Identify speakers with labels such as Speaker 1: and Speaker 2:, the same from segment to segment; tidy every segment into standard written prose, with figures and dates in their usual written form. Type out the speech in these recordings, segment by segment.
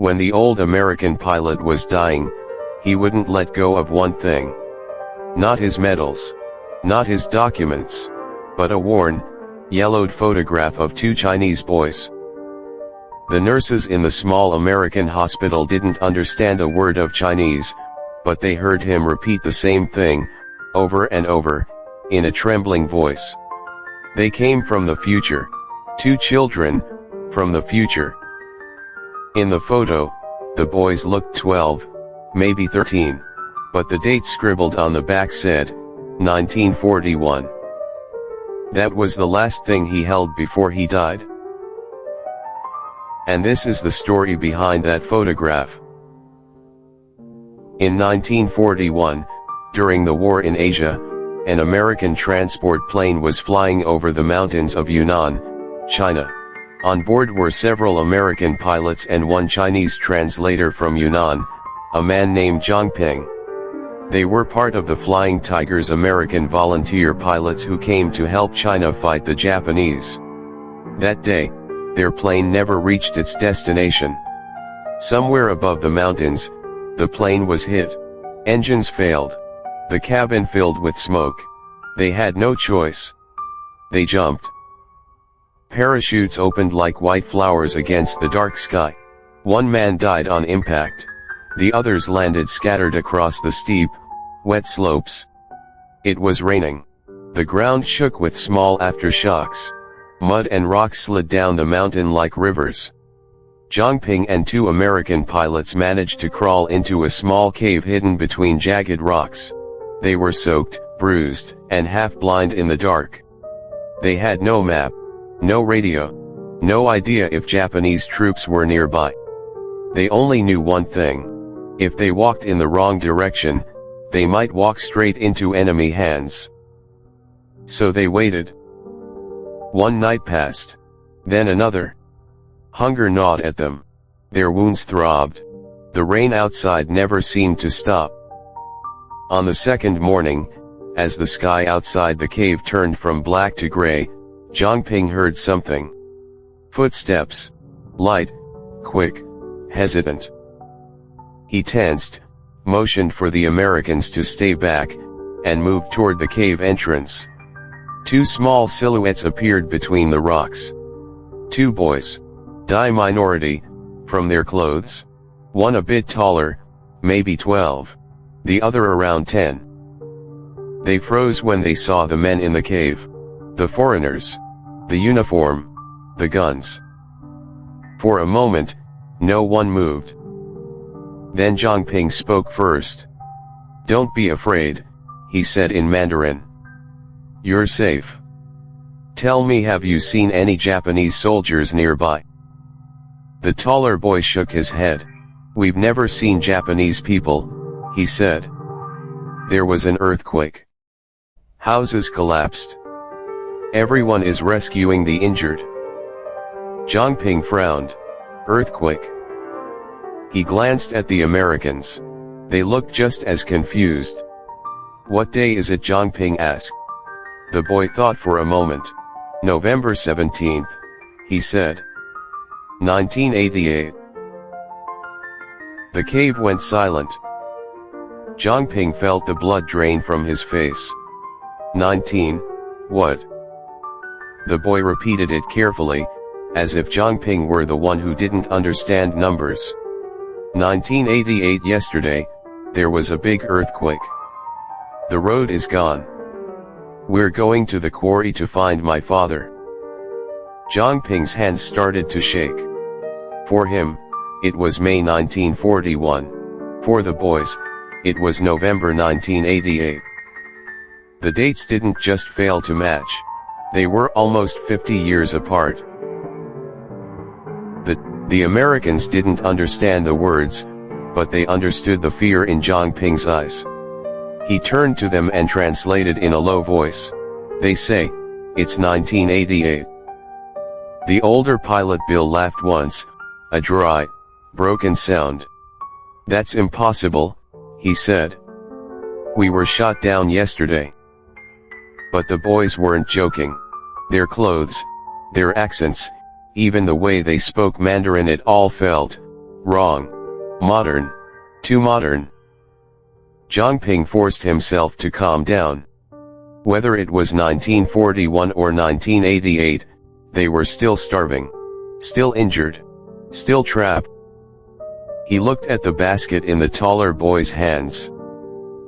Speaker 1: When the old American pilot was dying, he wouldn't let go of one thing. Not his medals. Not his documents. But a worn, yellowed photograph of two Chinese boys. The nurses in the small American hospital didn't understand a word of Chinese, but they heard him repeat the same thing, over and over, in a trembling voice. They came from the future. Two children, from the future. In the photo, the boys looked 12, maybe 13, but the date scribbled on the back said, 1941. That was the last thing he held before he died. And this is the story behind that photograph. In 1941, during the war in Asia, an American transport plane was flying over the mountains of Yunnan, China. On board were several American pilots and one Chinese translator from Yunnan, a man named Jiang Ping. They were part of the Flying Tigers, American volunteer pilots who came to help China fight the Japanese. That day, their plane never reached its destination. Somewhere above the mountains, the plane was hit. Engines failed. The cabin filled with smoke. They had no choice. They jumped. Parachutes opened like white flowers against the dark sky. One man died on impact. The others landed scattered across the steep, wet slopes. It was raining. The ground shook with small aftershocks. Mud and rocks slid down the mountain like rivers. Jiang Ping and two American pilots managed to crawl into a small cave hidden between jagged rocks. They were soaked, bruised, and half-blind in the dark. They had no map, no radio, no idea if Japanese troops were nearby. They only knew one thing. If they walked in the wrong direction, they might walk straight into enemy hands. So they waited. One night passed. Then another. Hunger gnawed at them. Their wounds throbbed. The rain outside never seemed to stop. On the second morning, as the sky outside the cave turned from black to gray, Jiang Ping heard something. Footsteps. Light, quick, hesitant. He tensed, motioned for the Americans to stay back, and moved toward the cave entrance. Two small silhouettes appeared between the rocks. Two boys. Die minority, from their clothes. One a bit taller, maybe 12. The other around 10. They froze when they saw the men in the cave. The foreigners. The uniform. The guns. For a moment, no one moved. Then Jiang Ping spoke first. "Don't be afraid," he said in Mandarin. "You're safe. Tell me, have you seen any Japanese soldiers nearby?" The taller boy shook his head. "We've never seen Japanese people," he said. "There was an earthquake. Houses collapsed. Everyone is rescuing the injured." Jiang Ping frowned. "Earthquake?" He glanced at the Americans. They looked just as confused. "What day is it?" Jiang Ping asked. The boy thought for a moment. "November 17th, he said. 1988. The cave went silent. Jiang Ping felt the blood drain from his face. 19, what? The boy repeated it carefully, as if Jiang Ping were the one who didn't understand numbers. 1988. Yesterday, there was a big earthquake. The road is gone. We're going to the quarry to find my father." Jiang Ping's hands started to shake. For him, it was May 1941. For the boys, it was November 1988. The dates didn't just fail to match. They were almost 50 years apart. The Americans didn't understand the words, but they understood the fear in Jiang Ping's eyes. He turned to them and translated in a low voice. "They say, it's 1988. The older pilot Bill laughed once, a dry, broken sound. "That's impossible," he said. "We were shot down yesterday." But the boys weren't joking. Their clothes, their accents, even the way they spoke Mandarin, it all felt Wrong. Modern. Too modern. Jiang Ping forced himself to calm down. Whether it was 1941 or 1988, they were still starving, still injured, still trapped. He looked at the basket in the taller boy's hands.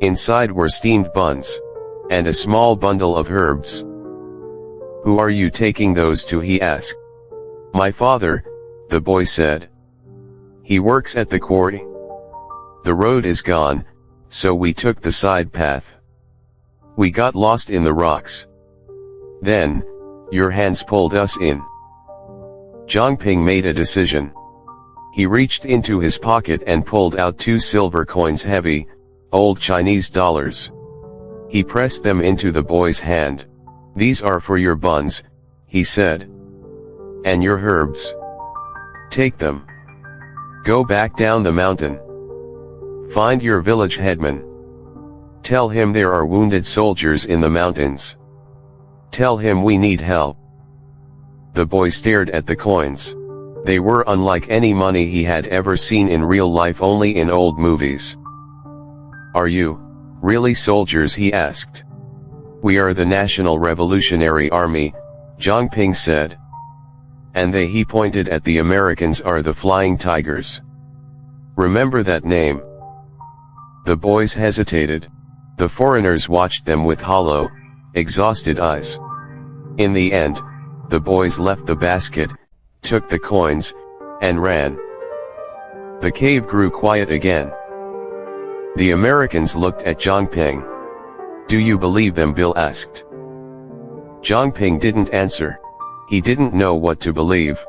Speaker 1: Inside were steamed buns, and a small bundle of herbs. "Who are you taking those to?" he asked. "My father," the boy said. "He works at the quarry. The road is gone, so we took the side path. We got lost in the rocks. Then, your hands pulled us in." Jiang Ping made a decision. He reached into his pocket and pulled out 2 silver coins, heavy, old Chinese dollars. He pressed them into the boy's hand. "These are for your buns," he said. "And your herbs. Take them. Go back down the mountain. Find your village headman. Tell him there are wounded soldiers in the mountains. Tell him we need help." The boy stared at the coins. They were unlike any money he had ever seen in real life, only in old movies. "Are you really soldiers?" he asked. "We are the National Revolutionary Army," Jiang Ping said. "And they," he pointed at the Americans, "are the Flying Tigers. Remember that name?" The boys hesitated. The foreigners watched them with hollow, exhausted eyes. In the end, the boys left the basket, took the coins, and ran. The cave grew quiet again. The Americans looked at Jiang Ping. "Do you believe them?" Bill asked. Jiang Ping didn't answer. He didn't know what to believe.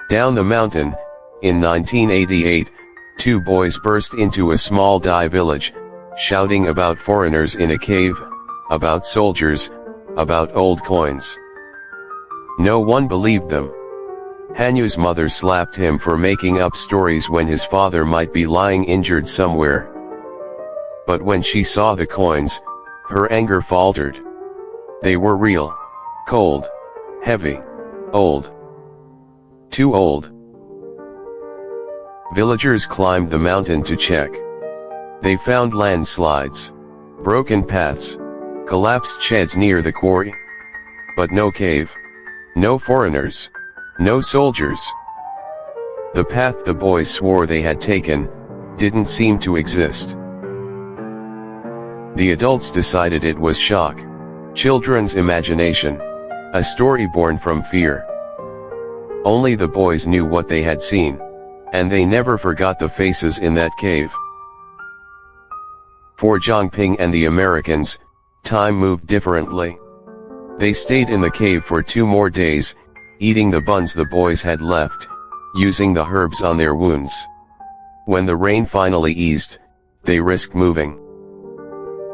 Speaker 1: Down the mountain, in 1988, 2 boys burst into a small Dai village, shouting about foreigners in a cave, about soldiers, about old coins. No one believed them. Hanyu's mother slapped him for making up stories when his father might be lying injured somewhere. But when she saw the coins, her anger faltered. They were real, cold, heavy, old. Too old. Villagers climbed the mountain to check. They found landslides, broken paths, collapsed sheds near the quarry. But no cave, no foreigners, no soldiers. The path the boys swore they had taken didn't seem to exist. The adults decided it was shock, children's imagination, a story born from fear. Only the boys knew what they had seen, and they never forgot the faces in that cave. For Jiang Ping and the Americans, time moved differently. They stayed in the cave for 2 more days, eating the buns the boys had left, using the herbs on their wounds. When the rain finally eased, they risked moving.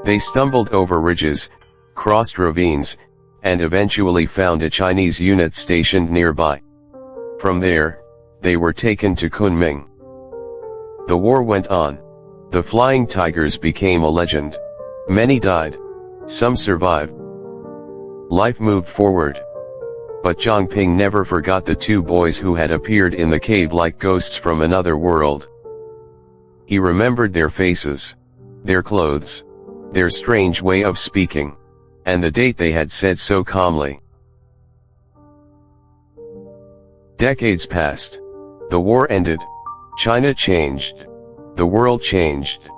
Speaker 1: They stumbled over ridges, crossed ravines, and eventually found a Chinese unit stationed nearby. From there, they were taken to Kunming. The war went on. The Flying Tigers became a legend. Many died. Some survived. Life moved forward. But Jiang Ping never forgot the 2 boys who had appeared in the cave like ghosts from another world. He remembered their faces, their clothes, their strange way of speaking, and the date they had said so calmly. Decades passed. The war ended. China changed. The world changed.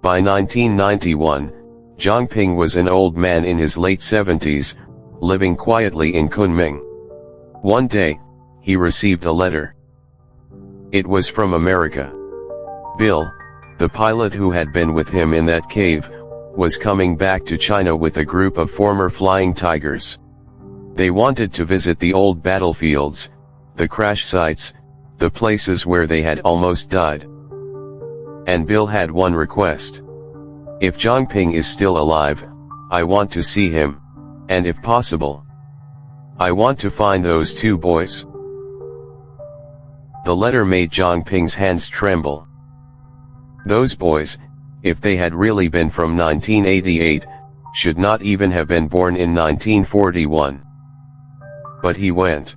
Speaker 1: By 1991, Jiang Ping was an old man in his late 70s, living quietly in Kunming. One day, he received a letter. It was from America. Bill, the pilot who had been with him in that cave, was coming back to China with a group of former Flying Tigers. They wanted to visit the old battlefields, the crash sites, the places where they had almost died. And Bill had one request. "If Jiang Ping is still alive, I want to see him, and if possible, I want to find those 2 boys." The letter made Jiang Ping's hands tremble. Those boys, if they had really been from 1988, should not even have been born in 1941. But he went.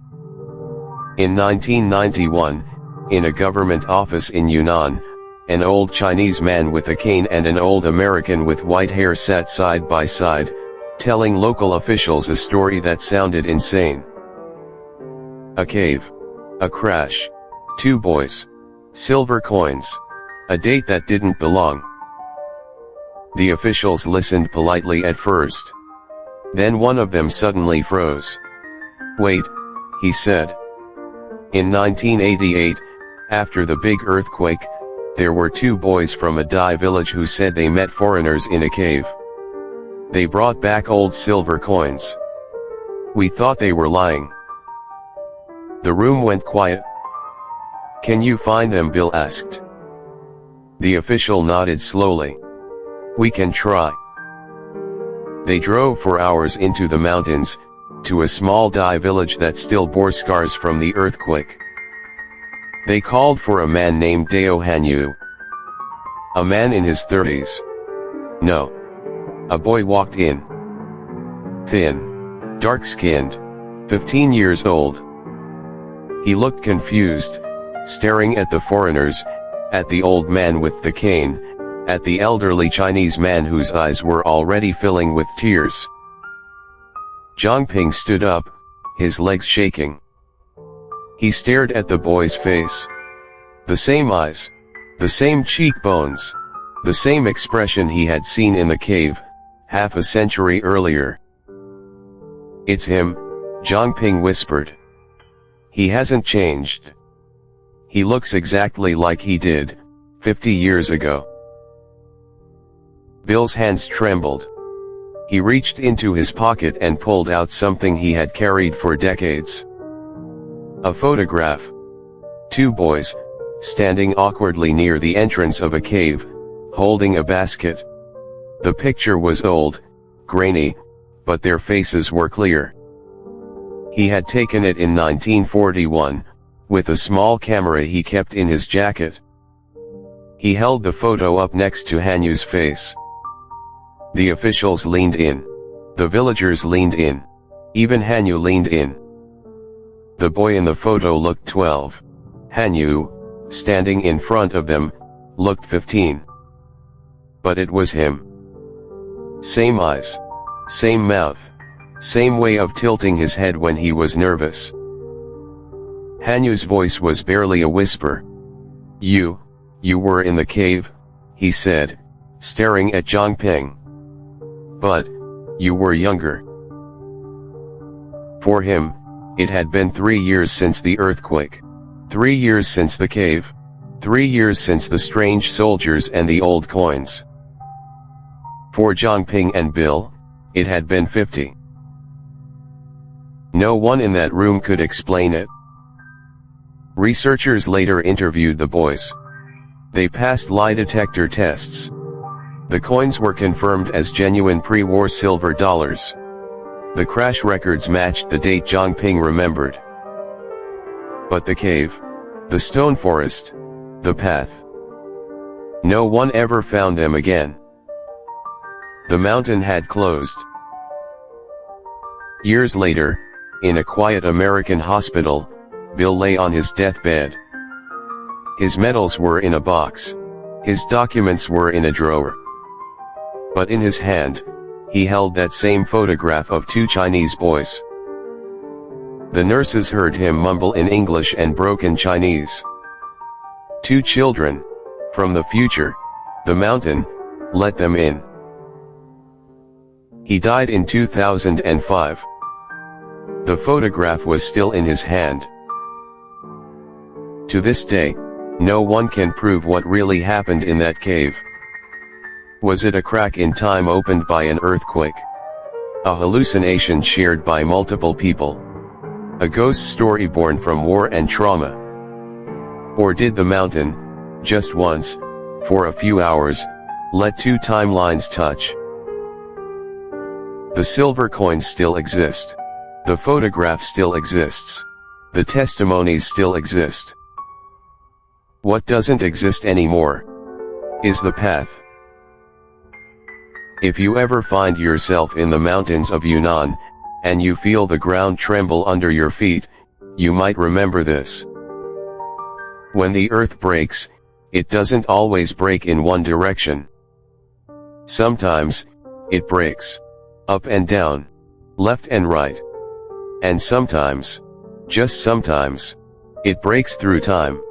Speaker 1: In 1991, in a government office in Yunnan, an old Chinese man with a cane and an old American with white hair sat side by side, telling local officials a story that sounded insane. A cave. A crash. 2 boys. Silver coins. A date that didn't belong. The officials listened politely at first. Then one of them suddenly froze. "Wait," he said. In 1988, after the big earthquake, there were 2 boys from a Dai village who said they met foreigners in a cave. They brought back old silver coins. "We thought they were lying." The room went quiet. "Can you find them?" Bill asked. The official nodded slowly. "We can try." They drove for hours into the mountains, to a small Dai village that still bore scars from the earthquake. They called for a man named Dao Hanyu. A man in his 30s. No. A boy walked in. Thin. Dark-skinned. 15 years old. He looked confused, staring at the foreigners, at the old man with the cane, at the elderly Chinese man whose eyes were already filling with tears. Jiang Ping stood up, his legs shaking. He stared at the boy's face. The same eyes. The same cheekbones. The same expression he had seen in the cave, half a century earlier. "It's him," Jiang Ping whispered. "He hasn't changed. He looks exactly like he did, 50 years ago." Bill's hands trembled. He reached into his pocket and pulled out something he had carried for decades. A photograph. 2 boys, standing awkwardly near the entrance of a cave, holding a basket. The picture was old, grainy, but their faces were clear. He had taken it in 1941, with a small camera he kept in his jacket. He held the photo up next to Hanyu's face. The officials leaned in. The villagers leaned in. Even Hanyu leaned in. The boy in the photo looked 12. Hanyu, standing in front of them, looked 15. But it was him. Same eyes. Same mouth. Same way of tilting his head when he was nervous. Hanyu's voice was barely a whisper. You were in the cave," he said, staring at Jiang Ping. "But, you were younger." For him, it had been 3 years since the earthquake. 3 years since the cave. 3 years since the strange soldiers and the old coins. For Jiang Ping and Bill, it had been 50. No one in that room could explain it. Researchers later interviewed the boys. They passed lie detector tests. The coins were confirmed as genuine pre-war silver dollars. The crash records matched the date Jiang Ping remembered. But the cave, the stone forest, the path. No one ever found them again. The mountain had closed. Years later, in a quiet American hospital, Bill lay on his deathbed. His medals were in a box. His documents were in a drawer. But in his hand, he held that same photograph of 2 Chinese boys. The nurses heard him mumble in English and broken Chinese. 2 children, from the future, the mountain, let them in. He died in 2005. The photograph was still in his hand. To this day, no one can prove what really happened in that cave. Was it a crack in time opened by an earthquake? A hallucination shared by multiple people? A ghost story born from war and trauma? Or did the mountain, just once, for a few hours, let 2 timelines touch? The silver coins still exist. The photograph still exists. The testimonies still exist. What doesn't exist anymore is the path. If you ever find yourself in the mountains of Yunnan, and you feel the ground tremble under your feet, You might remember this. When the earth breaks, it doesn't always break in one direction. Sometimes, it breaks up and down, left and right. And sometimes, just sometimes, it breaks through time.